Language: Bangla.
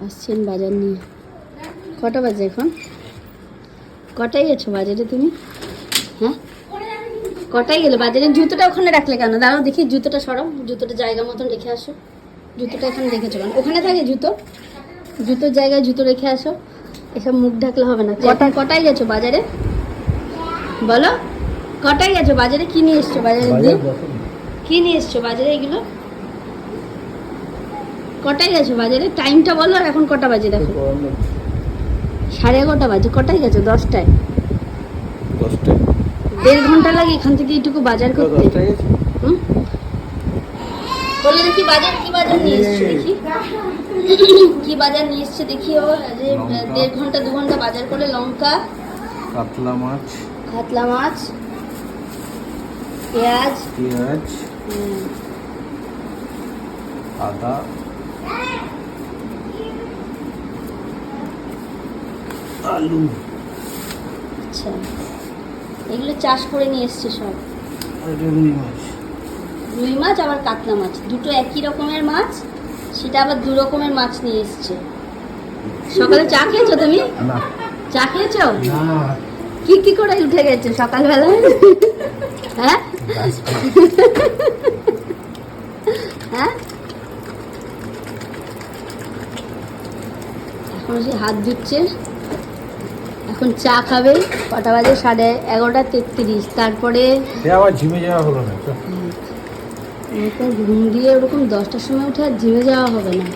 আসছেন বাজার নিয়ে। কটা বাজে এখন? কটায় গেছো বাজারে তুমি? হ্যাঁ, কটায় গেলে বাজারে? জুতোটা ওখানে রাখলে কেন? দাঁড়াও দেখি, জুতোটা সরাও, জুতোটা জায়গা মতন রেখে আসো। জুতোটা এখানে রেখেছো কেন? ওখানে থাকে জুতো, জুতোর জায়গায় জুতো রেখে আসো। এসব মুখ ঢাকলে হবে না। কটায় গেছো বাজারে বলো? কটায় গেছো বাজারে? কি নিয়ে এসছো বাজারে? কি নিয়ে এসছো বাজারে এগুলো? কটায় গেছো বাজারে? টাইমটা বলো। আর এখন কটা বাজে দেখো? 11:30 বাজে। কটায় গেছো? 10টায়। 1.5 ঘন্টা লাগে এখান থেকে এইটুকু বাজার করতে। বলে দেখি বাজার, কি বাজার নিয়ে এসছো দেখি, কি বাজার নিয়ে এসছে দেখি। ও যে 1.5 ঘন্টা 2 ঘন্টা বাজার করে। লঙ্কা, কাতলা মাছ, পেঁয়াজ, আদা, আলু। আচ্ছা, এগুলো চাষ করে নিয়ে এসছে সব। রুই মাছ আবার কাতলা মাছ, দুটো একই রকমের মাছ, সেটা আবার 2 রকমের মাছ নিয়ে এসছে। সকালে চা খেয়েছো তুমি? না। চা খেয়েছো? না। কি করে উঠে গেছো সকালবেলায়? হ্যাঁ হ্যাঁ, এখন সে হাত ধুচ্ছে, এখন চা খাবে। কটা বাজে? 11:33। তারপরে আবার জিমে যাওয়া হলো না। ঘুম দিয়ে ওরকম 10টার সময় উঠে আর জিমে যাওয়া হবে না।